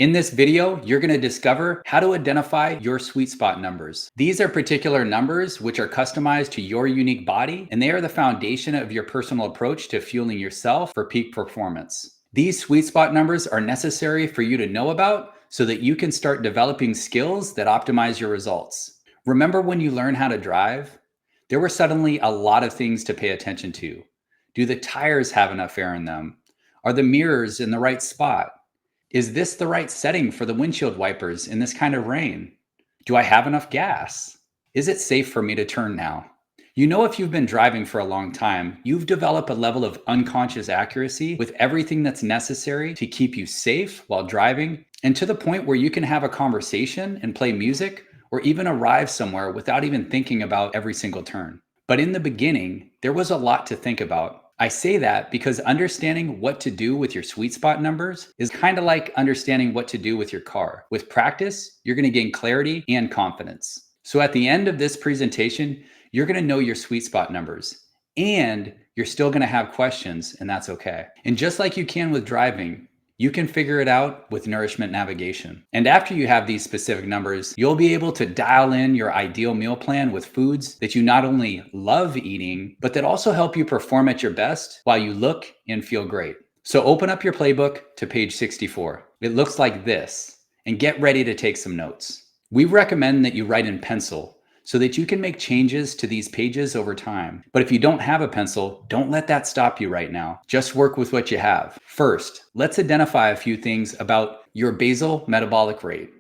In this video, you're going to discover how to identify your sweet spot numbers. These are particular numbers which are customized to your unique body, and they are the foundation of your personal approach to fueling yourself for peak performance. These sweet spot numbers are necessary for you to know about so that you can start developing skills that optimize your results. Remember when you learned how to drive? There were suddenly a lot of things to pay attention to. Do the tires have enough air in them? Are the mirrors in the right spot? Is this the right setting for the windshield wipers in this kind of rain? Do I have enough gas? Is it safe for me to turn now? You know, if you've been driving for a long time, you've developed a level of unconscious accuracy with everything that's necessary to keep you safe while driving, and to the point where you can have a conversation and play music or even arrive somewhere without even thinking about every single turn. But in the beginning, there was a lot to think about. I say that because understanding what to do with your sweet spot numbers is kind of like understanding what to do with your car. With practice, you're going to gain clarity and confidence. So at the end of this presentation, you're going to know your sweet spot numbers, and you're still going to have questions, and that's okay. And just like you can with driving, you can figure it out with nourishment navigation. And after you have these specific numbers, you'll be able to dial in your ideal meal plan with foods that you not only love eating, but that also help you perform at your best while you look and feel great. So open up your playbook to page 64. It looks like this, and get ready to take some notes. We recommend that you write in pencil so that you can make changes to these pages over time. But if you don't have a pencil, don't let that stop you right now. Just work with what you have. First, let's identify a few things about your basal metabolic rate,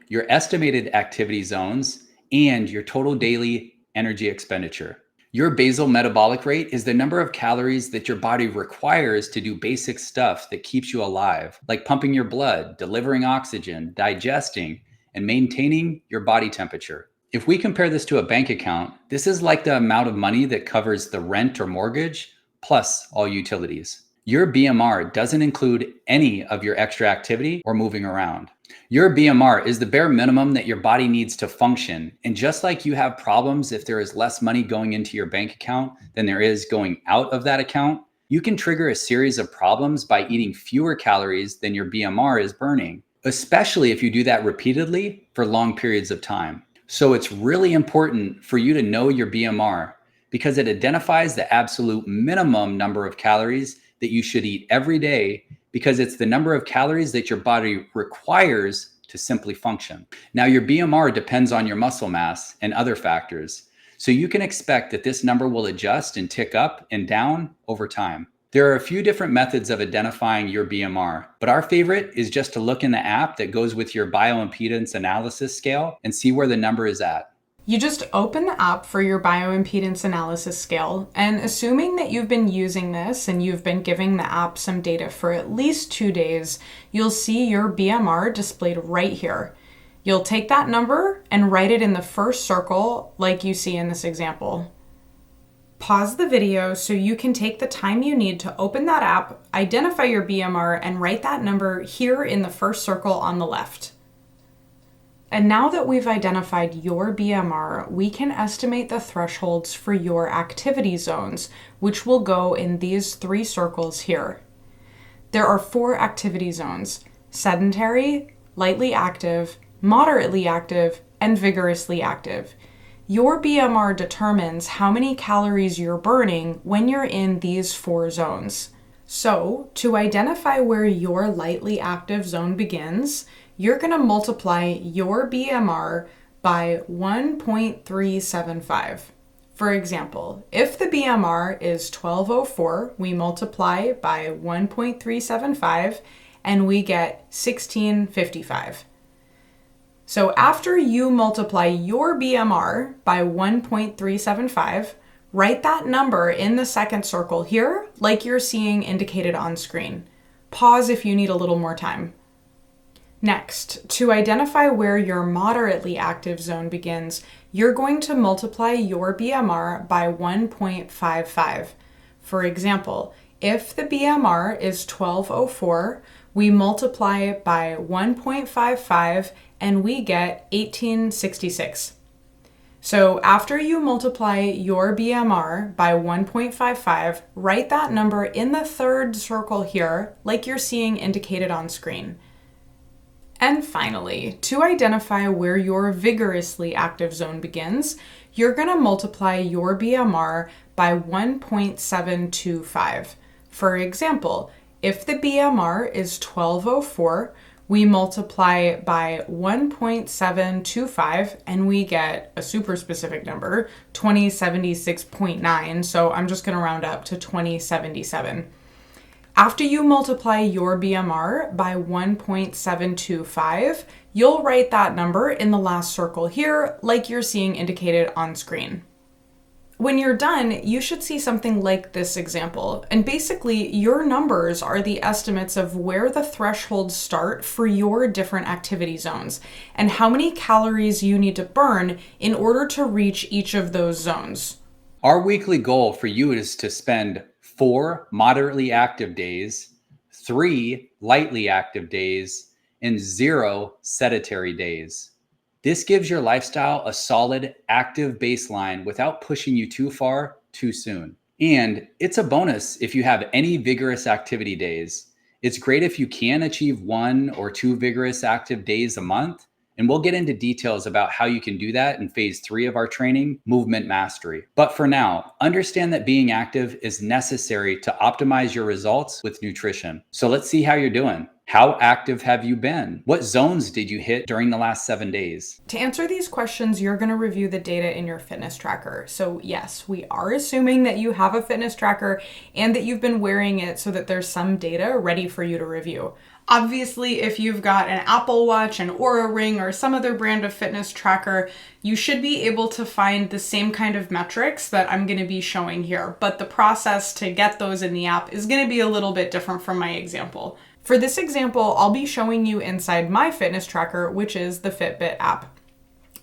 your estimated activity zones, and your total daily energy expenditure. Your basal metabolic rate is the number of calories that your body requires to do basic stuff that keeps you alive, like pumping your blood, delivering oxygen, digesting, and maintaining your body temperature. If we compare this to a bank account, this is like the amount of money that covers the rent or mortgage, plus all utilities. Your BMR doesn't include any of your extra activity or moving around. Your BMR is the bare minimum that your body needs to function. And just like you have problems if there is less money going into your bank account than there is going out of that account, you can trigger a series of problems by eating fewer calories than your BMR is burning, especially if you do that repeatedly for long periods of time. So it's really important for you to know your BMR because it identifies the absolute minimum number of calories that you should eat every day, because it's the number of calories that your body requires to simply function. Now, your BMR depends on your muscle mass and other factors, so you can expect that this number will adjust and tick up and down over time. There are a few different methods of identifying your BMR, but our favorite is just to look in the app that goes with your bioimpedance analysis scale and see where the number is at. You just open the app for your bioimpedance analysis scale, and assuming that you've been using this and you've been giving the app some data for at least 2 days, you'll see your BMR displayed right here. You'll take that number and write it in the first circle like you see in this example. Pause the video so you can take the time you need to open that app, identify your BMR, and write that number here in the first circle on the left. And now that we've identified your BMR, we can estimate the thresholds for your activity zones, which will go in these 3 circles here. There are 4 activity zones: sedentary, lightly active, moderately active, and vigorously active. Your BMR determines how many calories you're burning when you're in these 4 zones. So, to identify where your lightly active zone begins, you're going to multiply your BMR by 1.375. For example, if the BMR is 1204, we multiply by 1.375 and we get 1655. So after you multiply your BMR by 1.375, write that number in the second circle here, like you're seeing indicated on screen. Pause if you need a little more time. Next, to identify where your moderately active zone begins, you're going to multiply your BMR by 1.55. For example, if the BMR is 1204, we multiply by 1.55 and we get 1866. So after you multiply your BMR by 1.55, write that number in the third circle here, like you're seeing indicated on screen. And finally, to identify where your vigorously active zone begins, you're going to multiply your BMR by 1.725. For example, if the BMR is 1204, we multiply by 1.725 and we get a super specific number, 2076.9. So I'm just going to round up to 2077. After you multiply your BMR by 1.725, you'll write that number in the last circle here, like you're seeing indicated on screen. When you're done, you should see something like this example. And basically, your numbers are the estimates of where the thresholds start for your different activity zones and how many calories you need to burn in order to reach each of those zones. Our weekly goal for you is to spend 4 moderately active days, 3 lightly active days, and 0 sedentary days. This gives your lifestyle a solid, active baseline without pushing you too far too soon. And it's a bonus if you have any vigorous activity days. It's great if you can achieve 1 or 2 vigorous active days a month. And we'll get into details about how you can do that in phase 3 of our training, Movement Mastery. But for now, understand that being active is necessary to optimize your results with nutrition. So let's see how you're doing. How active have you been? What zones did you hit during the last 7 days? To answer these questions, you're going to review the data in your fitness tracker. So yes, we are assuming that you have a fitness tracker and that you've been wearing it so that there's some data ready for you to review. Obviously, if you've got an Apple Watch, an Oura Ring, or some other brand of fitness tracker, you should be able to find the same kind of metrics that I'm going to be showing here. But the process to get those in the app is going to be a little bit different from my example. For this example, I'll be showing you inside my fitness tracker, which is the Fitbit app.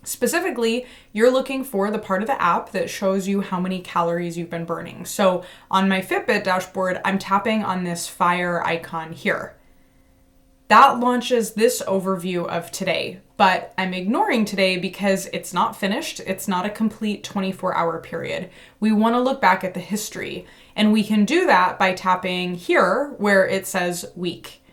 Specifically, you're looking for the part of the app that shows you how many calories you've been burning. So on my Fitbit dashboard, I'm tapping on this fire icon here. That launches this overview of today, but I'm ignoring today because it's not finished. It's not a complete 24-hour period. We want to look back at the history, and we can do that by tapping here where it says week.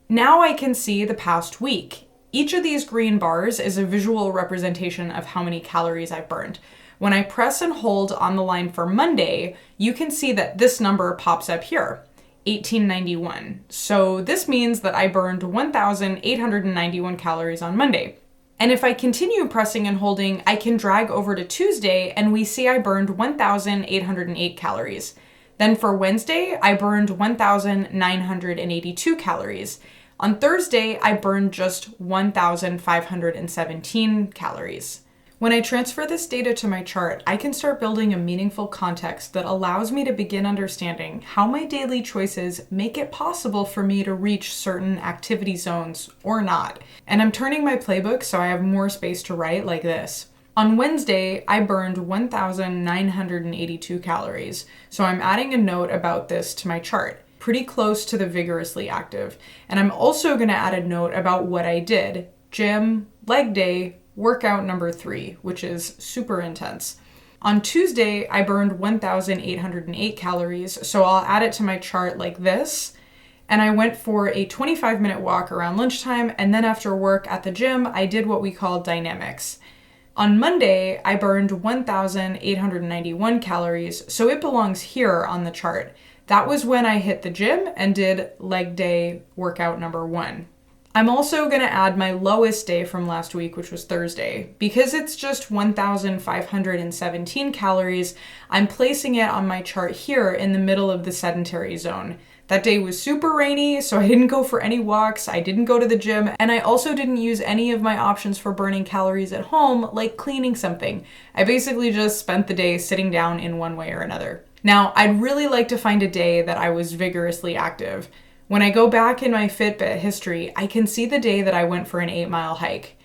Now I can see the past week. Each of these green bars is a visual representation of how many calories I've burned. When I press and hold on the line for Monday, you can see that this number pops up here. 1891. So this means that I burned 1,891 calories on Monday. And if I continue pressing and holding, I can drag over to Tuesday and we see I burned 1,808 calories. Then for Wednesday, I burned 1,982 calories. On Thursday, I burned just 1,517 calories. When I transfer this data to my chart, I can start building a meaningful context that allows me to begin understanding how my daily choices make it possible for me to reach certain activity zones or not. And I'm turning my playbook so I have more space to write like this. On Wednesday, I burned 1,982 calories, so I'm adding a note about this to my chart, pretty close to the vigorously active. And I'm also going to add a note about what I did: gym, leg day, workout number 3, which is super intense. On Tuesday, I burned 1,808 calories, so I'll add it to my chart like this. And I went for a 25-minute walk around lunchtime, and then after work at the gym, I did what we call dynamics. On Monday, I burned 1,891 calories, so it belongs here on the chart. That was when I hit the gym and did leg day workout number 1. I'm also going to add my lowest day from last week, which was Thursday. Because it's just 1,517 calories, I'm placing it on my chart here in the middle of the sedentary zone. That day was super rainy, so I didn't go for any walks, I didn't go to the gym, and I also didn't use any of my options for burning calories at home, like cleaning something. I basically just spent the day sitting down in one way or another. Now, I'd really like to find a day that I was vigorously active. When I go back in my Fitbit history, I can see the day that I went for an 8-mile hike.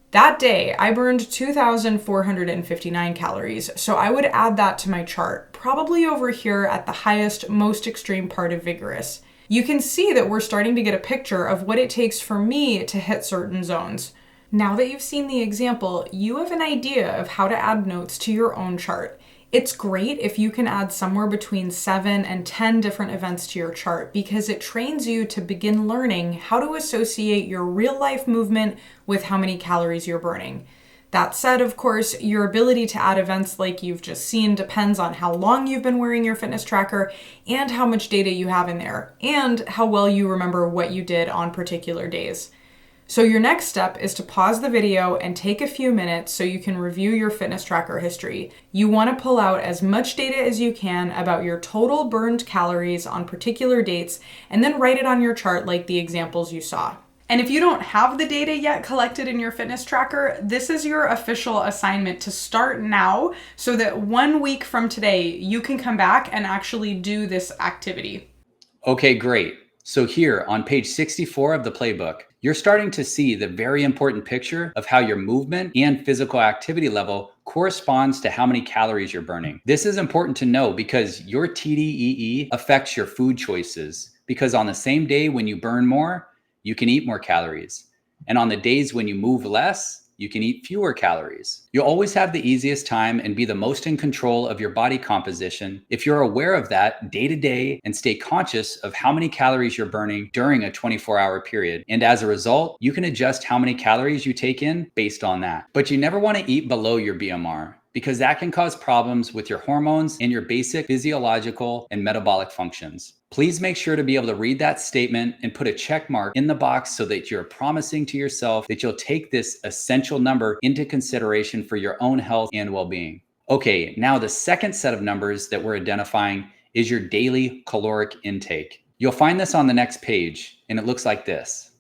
That day, I burned 2,459 calories, so I would add that to my chart, probably over here at the highest, most extreme part of vigorous. You can see that we're starting to get a picture of what it takes for me to hit certain zones. Now that you've seen the example, you have an idea of how to add notes to your own chart. It's great if you can add somewhere between 7 and 10 different events to your chart because it trains you to begin learning how to associate your real life movement with how many calories you're burning. That said, of course, your ability to add events like you've just seen depends on how long you've been wearing your fitness tracker and how much data you have in there, and how well you remember what you did on particular days. So your next step is to pause the video and take a few minutes so you can review your fitness tracker history. You want to pull out as much data as you can about your total burned calories on particular dates and then write it on your chart like the examples you saw. And if you don't have the data yet collected in your fitness tracker, this is your official assignment to start now so that 1 week from today, you can come back and actually do this activity. Okay, great. So here on page 64 of the playbook, you're starting to see the very important picture of how your movement and physical activity level corresponds to how many calories you're burning. This is important to know because your TDEE affects your food choices, because on the same day when you burn more, you can eat more calories. And on the days when you move less, you can eat fewer calories. You'll always have the easiest time and be the most in control of your body composition if you're aware of that day to day and stay conscious of how many calories you're burning during a 24-hour period. And as a result, you can adjust how many calories you take in based on that. But you never want to eat below your BMR, because that can cause problems with your hormones and your basic physiological and metabolic functions. Please make sure to be able to read that statement and put a check mark in the box so that you're promising to yourself that you'll take this essential number into consideration for your own health and well-being. Okay, now the second set of numbers that we're identifying is your daily caloric intake. You'll find this on the next page, and it looks like this.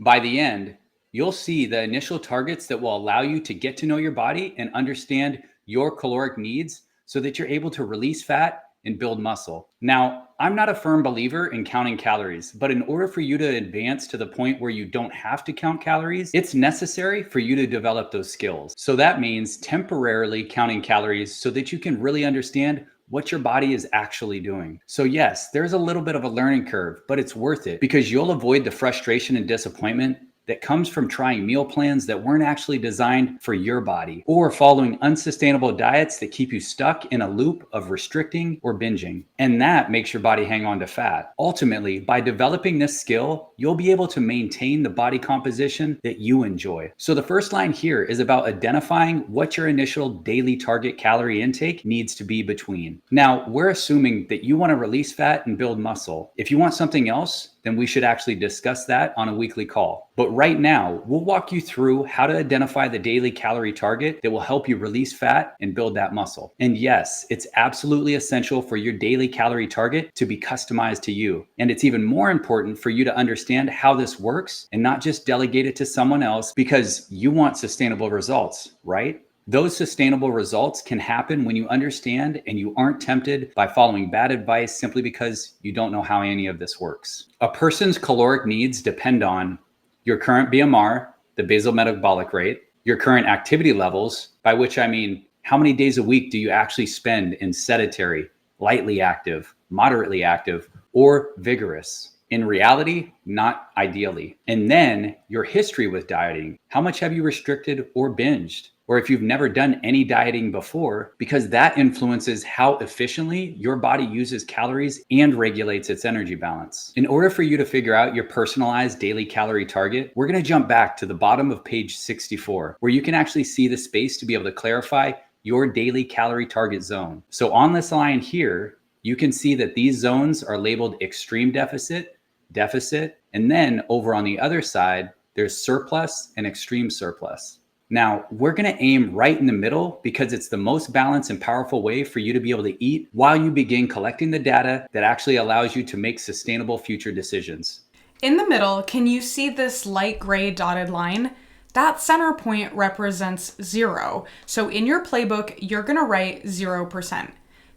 By the end, you'll see the initial targets that will allow you to get to know your body and understand your caloric needs so that you're able to release fat and build muscle. Now, I'm not a firm believer in counting calories, but in order for you to advance to the point where you don't have to count calories, it's necessary for you to develop those skills. So that means temporarily counting calories so that you can really understand what your body is actually doing. So yes, there's a little bit of a learning curve, but it's worth it because you'll avoid the frustration and disappointment that comes from trying meal plans that weren't actually designed for your body, or following unsustainable diets that keep you stuck in a loop of restricting or binging. And that makes your body hang on to fat. Ultimately, by developing this skill, you'll be able to maintain the body composition that you enjoy. So the first line here is about identifying what your initial daily target calorie intake needs to be between. Now, we're assuming that you want to release fat and build muscle. If you want something else, then we should actually discuss that on a weekly call. But right now, we'll walk you through how to identify the daily calorie target that will help you release fat and build that muscle. And yes, it's absolutely essential for your daily calorie target to be customized to you. And it's even more important for you to understand how this works and not just delegate it to someone else because you want sustainable results, right? Those sustainable results can happen when you understand and you aren't tempted by following bad advice simply because you don't know how any of this works. A person's caloric needs depend on your current BMR, the basal metabolic rate, your current activity levels, by which I mean how many days a week do you actually spend in sedentary, lightly active, moderately active, or vigorous? In reality, not ideally. And then your history with dieting. How much have you restricted or binged? Or if you've never done any dieting before, because that influences how efficiently your body uses calories and regulates its energy balance. In order for you to figure out your personalized daily calorie target, we're going to jump back to the bottom of page 64, where you can actually see the space to be able to clarify your daily calorie target zone. So on this line here, you can see that these zones are labeled extreme deficit, deficit, and then over on the other side, there's surplus and extreme surplus. Now, we're going to aim right in the middle because it's the most balanced and powerful way for you to be able to eat while you begin collecting the data that actually allows you to make sustainable future decisions. In the middle, can you see this light gray dotted line? That center point represents 0. So in your playbook, you're going to write 0%.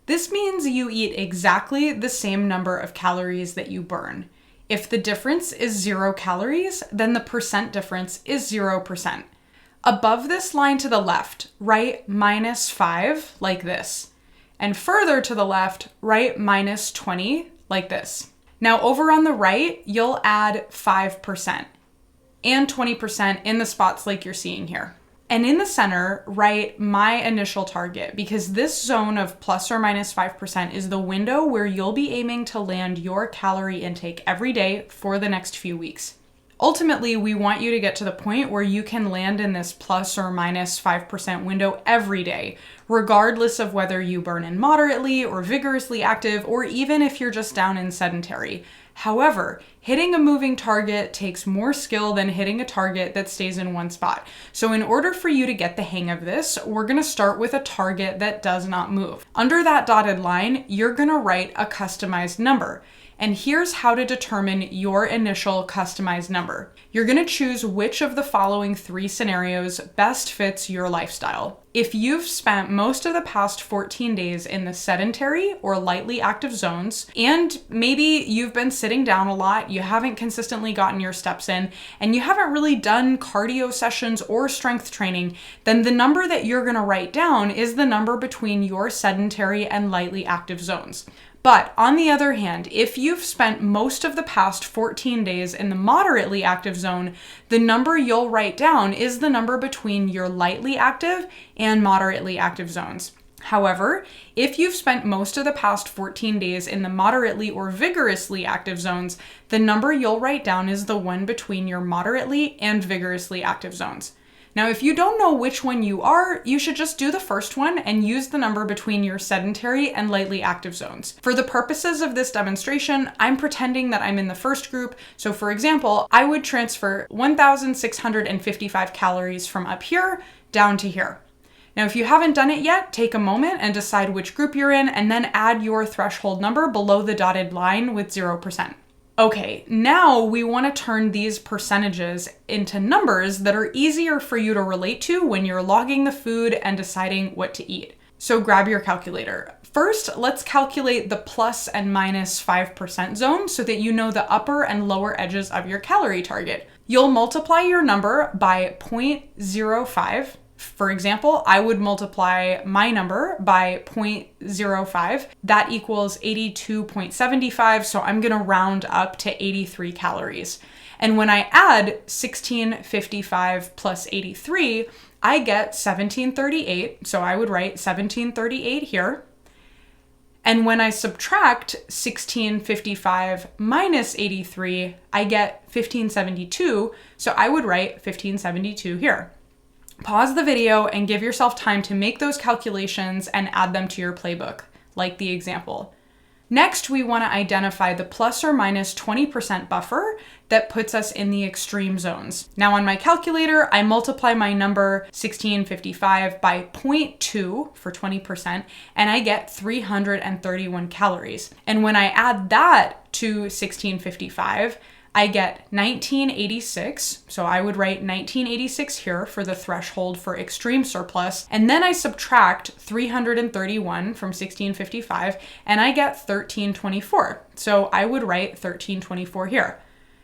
This means you eat exactly the same number of calories that you burn. If the difference is 0 calories, then the percent difference is 0%. Above this line to the left, write -5 like this. And further to the left, write -20 like this. Now over on the right, you'll add 5% and 20% in the spots like you're seeing here. And in the center, write my initial target, because this zone of plus or minus 5% is the window where you'll be aiming to land your calorie intake every day for the next few weeks. Ultimately, we want you to get to the point where you can land in this plus or minus 5% window every day, regardless of whether you burn in moderately or vigorously active, or even if you're just down in sedentary. However, hitting a moving target takes more skill than hitting a target that stays in one spot. So in order for you to get the hang of this, we're going to start with a target that does not move. Under that dotted line, you're going to write a customized number. And here's how to determine your initial customized number. You're going to choose which of the following 3 scenarios best fits your lifestyle. If you've spent most of the past 14 days in the sedentary or lightly active zones, and maybe you've been sitting down a lot, you haven't consistently gotten your steps in, and you haven't really done cardio sessions or strength training, then the number that you're going to write down is the number between your sedentary and lightly active zones. But on the other hand, if you've spent most of the past 14 days in the moderately active zone, the number you'll write down is the number between your lightly active and moderately active zones. However, if you've spent most of the past 14 days in the moderately or vigorously active zones, the number you'll write down is the one between your moderately and vigorously active zones. Now, if you don't know which one you are, you should just do the first one and use the number between your sedentary and lightly active zones. For the purposes of this demonstration, I'm pretending that I'm in the first group. So for example, I would transfer 1,655 calories from up here down to here. Now, if you haven't done it yet, take a moment and decide which group you're in, and then add your threshold number below the dotted line with 0%. Okay, now we want to turn these percentages into numbers that are easier for you to relate to when you're logging the food and deciding what to eat. So grab your calculator. First, let's calculate the plus and minus 5% zone so that you know the upper and lower edges of your calorie target. You'll multiply your number by 0.05. For example, I would multiply my number by 0.05. That equals 82.75, so I'm going to round up to 83 calories. And when I add 1655 plus 83, I get 1738, so I would write 1738 here. And when I subtract 1655 minus 83, I get 1572, so I would write 1572 here. Pause the video and give yourself time to make those calculations and add them to your playbook, like the example. Next, we want to identify the plus or minus 20% buffer that puts us in the extreme zones. Now on my calculator, I multiply my number 1655 by 0.2 for 20%, and I get 331 calories. And when I add that to 1655, I get 1986, so I would write 1986 here for the threshold for extreme surplus, and then I subtract 331 from 1655, and I get 1324, so I would write 1324 here.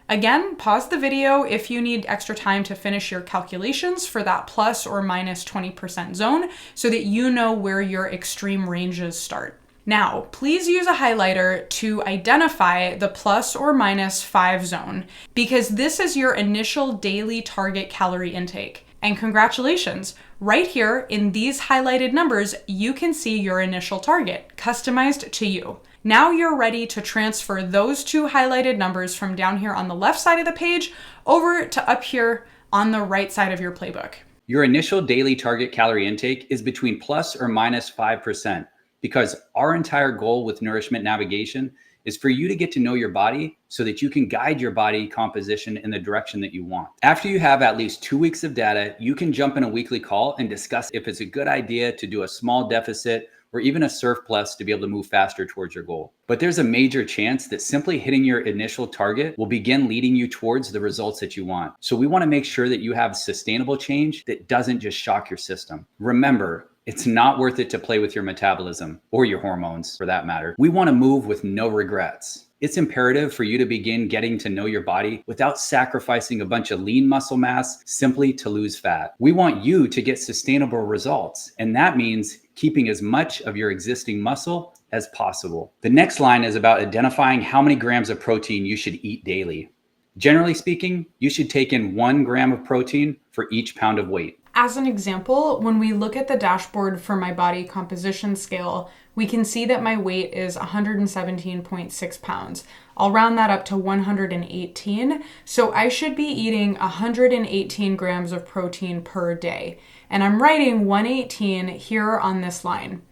Again, pause the video if you need extra time to finish your calculations for that plus or minus 20% zone so that you know where your extreme ranges start. Now, please use a highlighter to identify the plus or minus 5 zone, because this is your initial daily target calorie intake. And congratulations, right here in these highlighted numbers, you can see your initial target, customized to you. Now you're ready to transfer those 2 highlighted numbers from down here on the left side of the page over to up here on the right side of your playbook. Your initial daily target calorie intake is between plus or minus 5%. Because our entire goal with nourishment navigation is for you to get to know your body so that you can guide your body composition in the direction that you want. After you have at least 2 weeks of data, you can jump in a weekly call and discuss if it's a good idea to do a small deficit or even a surplus to be able to move faster towards your goal. But there's a major chance that simply hitting your initial target will begin leading you towards the results that you want. So we want to make sure that you have sustainable change that doesn't just shock your system. Remember, it's not worth it to play with your metabolism or your hormones for that matter. We want to move with no regrets. It's imperative for you to begin getting to know your body without sacrificing a bunch of lean muscle mass simply to lose fat. We want you to get sustainable results, and that means keeping as much of your existing muscle as possible. The next line is about identifying how many grams of protein you should eat daily. Generally speaking, you should take in 1 gram of protein for each pound of weight. As an example, when we look at the dashboard for my body composition scale, we can see that my weight is 117.6 pounds. I'll round that up to 118. So I should be eating 118 grams of protein per day. And I'm writing 118 here on this line.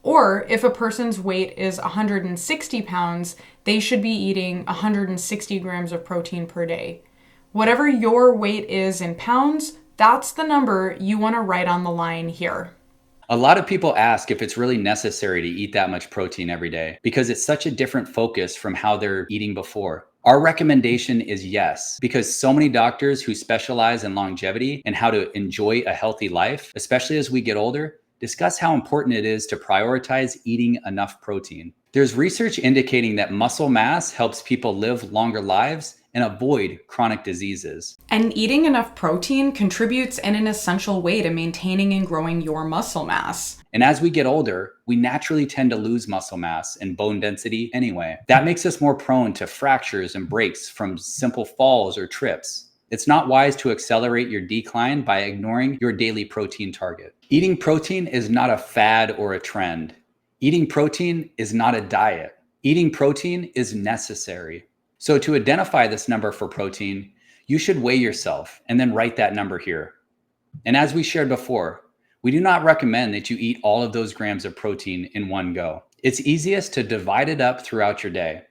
Or if a person's weight is 160 pounds, they should be eating 160 grams of protein per day. Whatever your weight is in pounds, that's the number you want to write on the line here. A lot of people ask if it's really necessary to eat that much protein every day because it's such a different focus from how they're eating before. Our recommendation is yes, because so many doctors who specialize in longevity and how to enjoy a healthy life, especially as we get older, discuss how important it is to prioritize eating enough protein. There's research indicating that muscle mass helps people live longer lives and avoid chronic diseases. And eating enough protein contributes in an essential way to maintaining and growing your muscle mass. And as we get older, we naturally tend to lose muscle mass and bone density anyway. That makes us more prone to fractures and breaks from simple falls or trips. It's not wise to accelerate your decline by ignoring your daily protein target. Eating protein is not a fad or a trend. Eating protein is not a diet. Eating protein is necessary. So to identify this number for protein, you should weigh yourself and then write that number here. And as we shared before, we do not recommend that you eat all of those grams of protein in one go. It's easiest to divide it up throughout your day.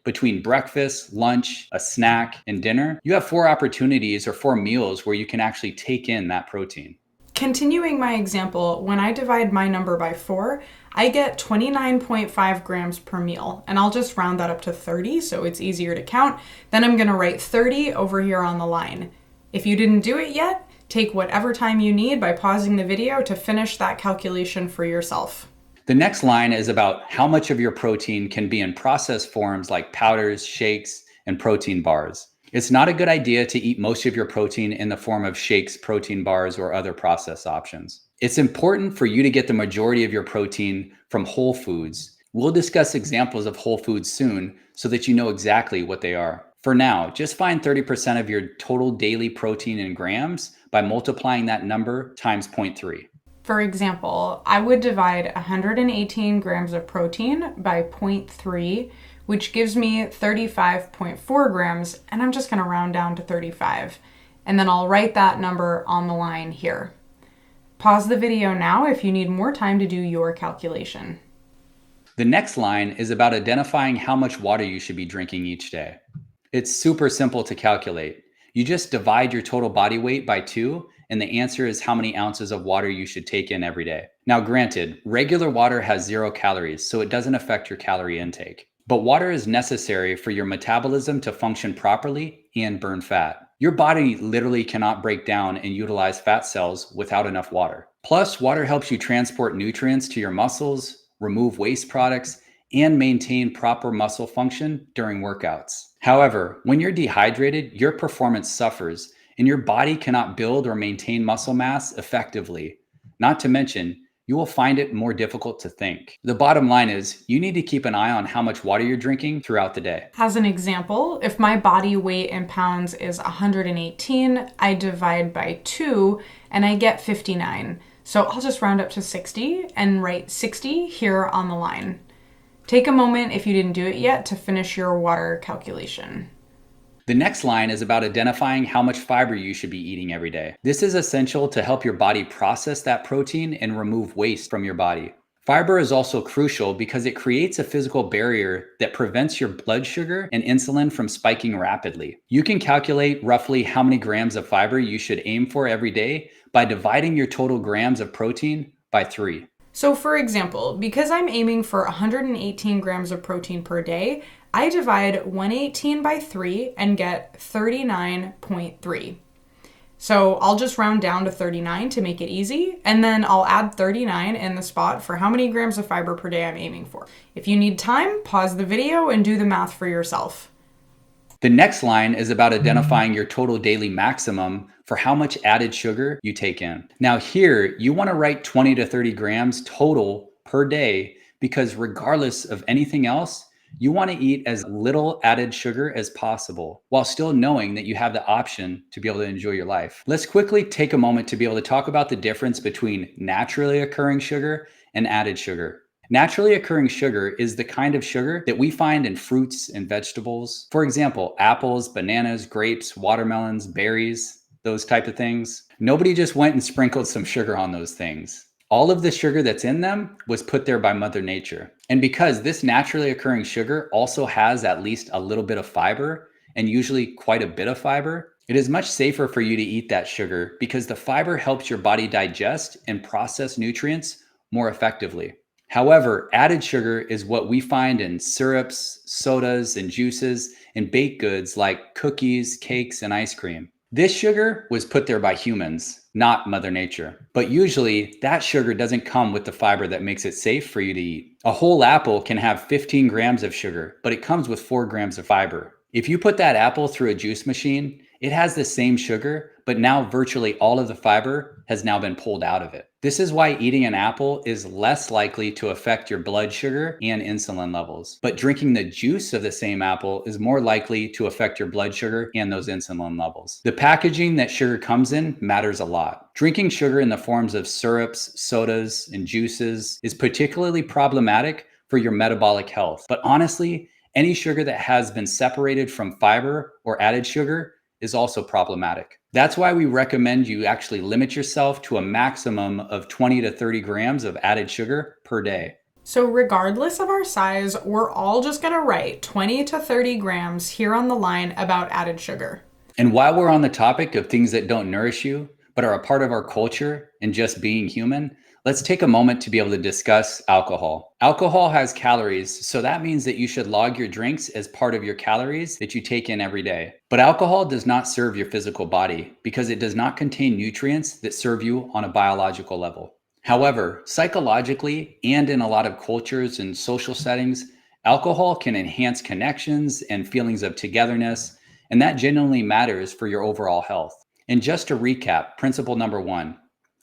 Between breakfast, lunch, a snack, and dinner, you have 4 opportunities or 4 meals where you can actually take in that protein. Continuing my example, when I divide my number by 4, I get 29.5 grams per meal, and I'll just round that up to 30 so it's easier to count. Then I'm going to write 30 over here on the line. If you didn't do it yet, take whatever time you need by pausing the video to finish that calculation for yourself. The next line is about how much of your protein can be in processed forms like powders, shakes, and protein bars. It's not a good idea to eat most of your protein in the form of shakes, protein bars, or other processed options. It's important for you to get the majority of your protein from whole foods. We'll discuss examples of whole foods soon so that you know exactly what they are. For now, just find 30% of your total daily protein in grams by multiplying that number times 0.3. For example, I would divide 118 grams of protein by 0.3, which gives me 35.4 grams, and I'm just going to round down to 35. And then I'll write that number on the line here. Pause the video now if you need more time to do your calculation. The next line is about identifying how much water you should be drinking each day. It's super simple to calculate. You just divide your total body weight by 2, and the answer is how many ounces of water you should take in every day. Now, granted, regular water has 0 calories, so it doesn't affect your calorie intake. But water is necessary for your metabolism to function properly and burn fat. Your body literally cannot break down and utilize fat cells without enough water. Plus, water helps you transport nutrients to your muscles, remove waste products, and maintain proper muscle function during workouts. However, when you're dehydrated, your performance suffers and your body cannot build or maintain muscle mass effectively. Not to mention, you will find it more difficult to think. The bottom line is you need to keep an eye on how much water you're drinking throughout the day. As an example, if my body weight in pounds is 118, I divide by 2 and I get 59. So I'll just round up to 60 and write 60 here on the line. Take a moment if you didn't do it yet to finish your water calculation. The next line is about identifying how much fiber you should be eating every day. This is essential to help your body process that protein and remove waste from your body. Fiber is also crucial because it creates a physical barrier that prevents your blood sugar and insulin from spiking rapidly. You can calculate roughly how many grams of fiber you should aim for every day by dividing your total grams of protein by 3. So for example, because I'm aiming for 118 grams of protein per day, I divide 118 by 3 and get 39.3. So I'll just round down to 39 to make it easy, and then I'll add 39 in the spot for how many grams of fiber per day I'm aiming for. If you need time, pause the video and do the math for yourself. The next line is about identifying your total daily maximum for how much added sugar you take in. Now here, you want to write 20 to 30 grams total per day because regardless of anything else, You want to eat as little added sugar as possible while still knowing that you have the option to be able to enjoy your life. Let's quickly take a moment to be able to talk about the difference between naturally occurring sugar and added sugar. Naturally occurring sugar is the kind of sugar that we find in fruits and vegetables. For example, apples, bananas, grapes, watermelons, berries, those type of things. Nobody just went and sprinkled some sugar on those things. All of the sugar that's in them was put there by Mother Nature. And because this naturally occurring sugar also has at least a little bit of fiber, and usually quite a bit of fiber, it is much safer for you to eat that sugar because the fiber helps your body digest and process nutrients more effectively. However, added sugar is what we find in syrups, sodas, and juices, and baked goods like cookies, cakes, and ice cream. This sugar was put there by humans, not Mother Nature. But usually, that sugar doesn't come with the fiber that makes it safe for you to eat. A whole apple can have 15 grams of sugar, but it comes with 4 grams of fiber. If you put that apple through a juice machine, it has the same sugar, but now virtually all of the fiber has now been pulled out of it. This is why eating an apple is less likely to affect your blood sugar and insulin levels. But drinking the juice of the same apple is more likely to affect your blood sugar and those insulin levels. The packaging that sugar comes in matters a lot. Drinking sugar in the forms of syrups, sodas, and juices is particularly problematic for your metabolic health. But honestly, any sugar that has been separated from fiber or added sugar is also problematic. That's why we recommend you actually limit yourself to a maximum of 20 to 30 grams of added sugar per day. So regardless of our size, we're all just going to write 20 to 30 grams here on the line about added sugar. And while we're on the topic of things that don't nourish you, but are a part of our culture and just being human, let's take a moment to be able to discuss alcohol. Alcohol has calories, so that means that you should log your drinks as part of your calories that you take in every day. But alcohol does not serve your physical body because it does not contain nutrients that serve you on a biological level. However, psychologically and in a lot of cultures and social settings, alcohol can enhance connections and feelings of togetherness, and that genuinely matters for your overall health. And just to recap, principle number 1,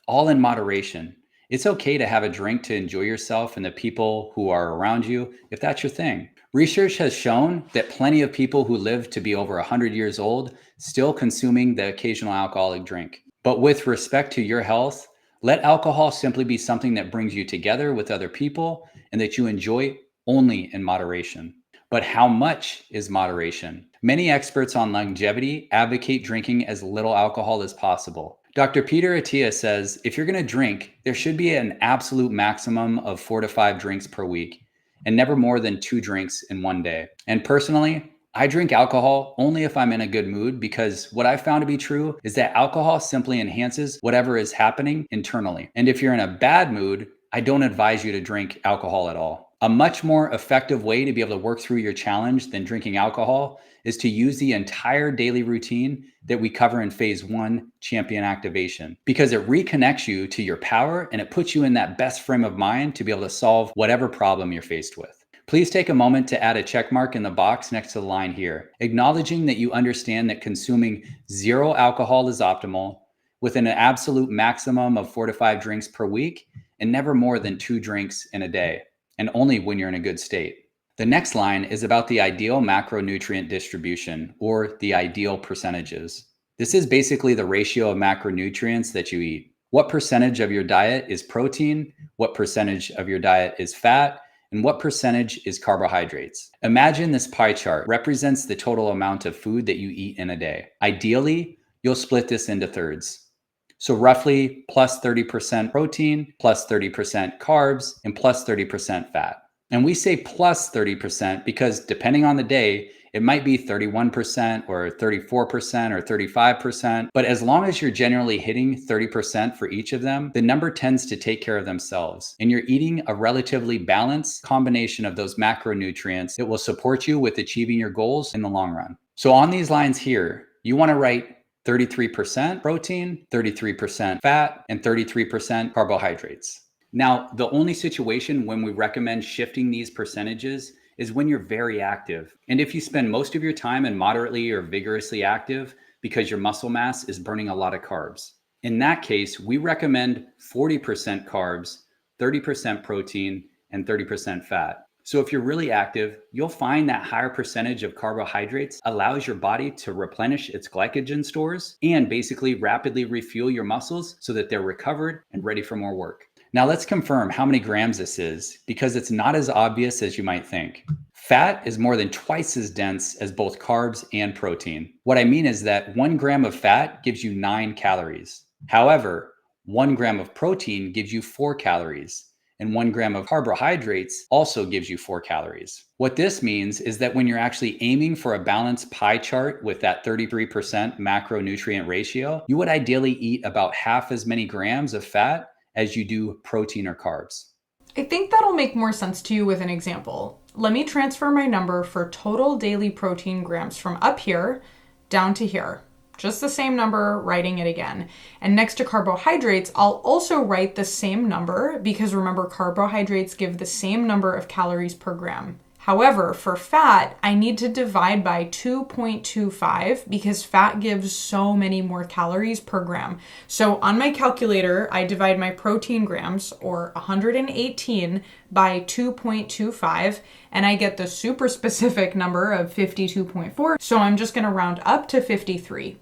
all in moderation. It's okay to have a drink to enjoy yourself and the people who are around you if that's your thing. Research has shown that plenty of people who live to be over 100 years old still consuming the occasional alcoholic drink. But with respect to your health, let alcohol simply be something that brings you together with other people and that you enjoy only in moderation. But how much is moderation? Many experts on longevity advocate drinking as little alcohol as possible. Dr. Peter Attia says, if you're going to drink, there should be an absolute maximum of 4 to 5 drinks per week, and never more than 2 drinks in one day. And personally, I drink alcohol only if I'm in a good mood because what I found to be true is that alcohol simply enhances whatever is happening internally. And if you're in a bad mood, I don't advise you to drink alcohol at all. A much more effective way to be able to work through your challenge than drinking alcohol is to use the entire daily routine that we cover in phase 1, champion activation, because it reconnects you to your power and it puts you in that best frame of mind to be able to solve whatever problem you're faced with. Please take a moment to add a check mark in the box next to the line here, acknowledging that you understand that consuming 0 alcohol is optimal, with an absolute maximum of 4 to 5 drinks per week, and never more than 2 drinks in a day, and only when you're in a good state. The next line is about the ideal macronutrient distribution, or the ideal percentages. This is basically the ratio of macronutrients that you eat. What percentage of your diet is protein, what percentage of your diet is fat, and what percentage is carbohydrates. Imagine this pie chart represents the total amount of food that you eat in a day. Ideally, you'll split this into thirds. So roughly plus 30% protein, plus 30% carbs, and plus 30% fat. And we say plus 30% because depending on the day, it might be 31% or 34% or 35%. But as long as you're generally hitting 30% for each of them, the number tends to take care of themselves. And you're eating a relatively balanced combination of those macronutrients that will support you with achieving your goals in the long run. So on these lines here, you want to write 33% protein, 33% fat, and 33% carbohydrates. Now, the only situation when we recommend shifting these percentages is when you're very active. And if you spend most of your time in moderately or vigorously active because your muscle mass is burning a lot of carbs. In that case, we recommend 40% carbs, 30% protein, and 30% fat. So if you're really active, you'll find that higher percentage of carbohydrates allows your body to replenish its glycogen stores and basically rapidly refuel your muscles so that they're recovered and ready for more work. Now let's confirm how many grams this is because it's not as obvious as you might think. Fat is more than twice as dense as both carbs and protein. What I mean is that 1 gram of fat gives you 9 calories. However, 1 gram of protein gives you 4 calories, and 1 gram of carbohydrates also gives you 4 calories. What this means is that when you're actually aiming for a balanced pie chart with that 33% macronutrient ratio, you would ideally eat about half as many grams of fat as you do protein or carbs. I think that'll make more sense to you with an example. Let me transfer my number for total daily protein grams from up here down to here. Just the same number, writing it again. And next to carbohydrates, I'll also write the same number because remember, carbohydrates give the same number of calories per gram. However, for fat, I need to divide by 2.25 because fat gives so many more calories per gram. So on my calculator, I divide my protein grams, or 118, by 2.25, and I get the super specific number of 52.4. So I'm just going to round up to 53.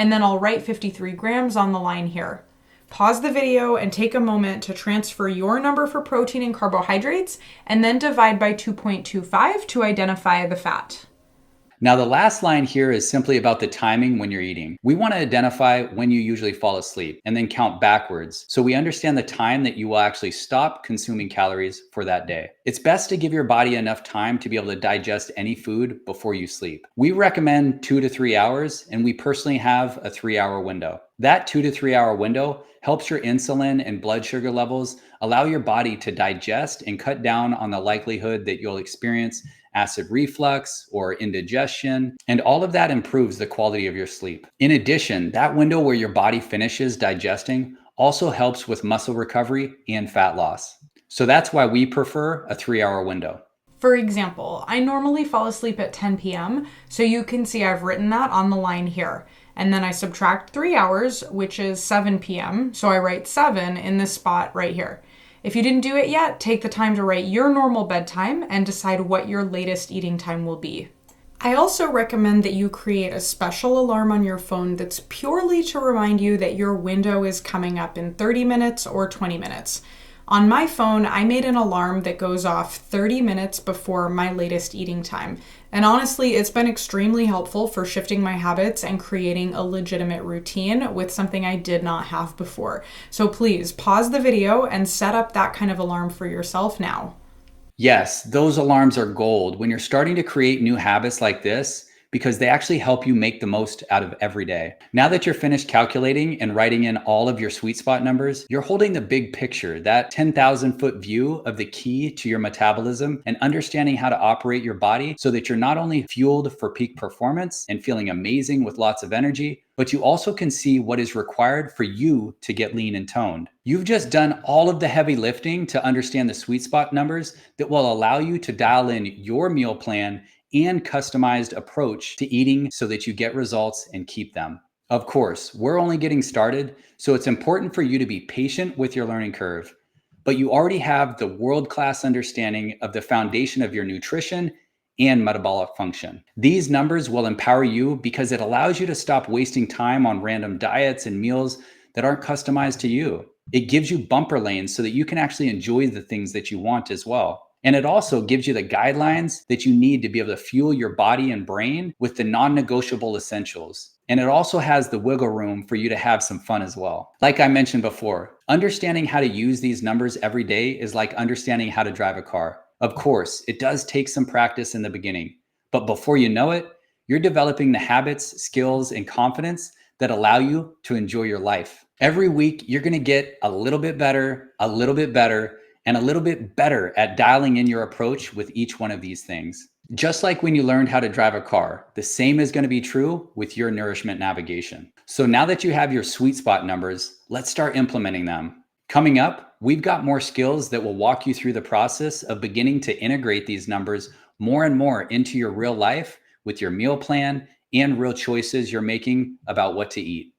And then I'll write 53 grams on the line here. Pause the video and take a moment to transfer your number for protein and carbohydrates, and then divide by 2.25 to identify the fat. Now, the last line here is simply about the timing when you're eating. We want to identify when you usually fall asleep and then count backwards so we understand the time that you will actually stop consuming calories for that day. It's best to give your body enough time to be able to digest any food before you sleep. We recommend 2 to 3 hours, and we personally have a 3-hour window. That 2 to 3 hour window helps your insulin and blood sugar levels allow your body to digest and cut down on the likelihood that you'll experience acid reflux or indigestion, and all of that improves the quality of your sleep. In addition, that window where your body finishes digesting also helps with muscle recovery and fat loss. So that's why we prefer a 3-hour window. For example, I normally fall asleep at 10 p.m., so you can see I've written that on the line here. And then I subtract 3 hours, which is 7 p.m., so I write 7 in this spot right here. If you didn't do it yet, take the time to write your normal bedtime and decide what your latest eating time will be. I also recommend that you create a special alarm on your phone that's purely to remind you that your window is coming up in 30 minutes or 20 minutes. On my phone, I made an alarm that goes off 30 minutes before my latest eating time. And honestly, it's been extremely helpful for shifting my habits and creating a legitimate routine with something I did not have before. So please pause the video and set up that kind of alarm for yourself now. Yes, those alarms are gold when you're starting to create new habits like this because they actually help you make the most out of every day. Now that you're finished calculating and writing in all of your sweet spot numbers, you're holding the big picture, that 10,000-foot view of the key to your metabolism and understanding how to operate your body so that you're not only fueled for peak performance and feeling amazing with lots of energy, but you also can see what is required for you to get lean and toned. You've just done all of the heavy lifting to understand the sweet spot numbers that will allow you to dial in your meal plan and customized approach to eating so that you get results and keep them. Of course, we're only getting started, so it's important for you to be patient with your learning curve. But you already have the world-class understanding of the foundation of your nutrition and metabolic function. These numbers will empower you because it allows you to stop wasting time on random diets and meals that aren't customized to you. It gives you bumper lanes so that you can actually enjoy the things that you want as well. And it also gives you the guidelines that you need to be able to fuel your body and brain with the non-negotiable essentials. And it also has the wiggle room for you to have some fun as well. Like I mentioned before, understanding how to use these numbers every day is like understanding how to drive a car. Of course, it does take some practice in the beginning, but before you know it, you're developing the habits, skills, and confidence that allow you to enjoy your life. Every week, you're gonna get a little bit better, a little bit better, and a little bit better at dialing in your approach with each one of these things. Just like when you learned how to drive a car, the same is going to be true with your nourishment navigation. So now that you have your sweet spot numbers, let's start implementing them. Coming up, we've got more skills that will walk you through the process of beginning to integrate these numbers more and more into your real life with your meal plan and real choices you're making about what to eat.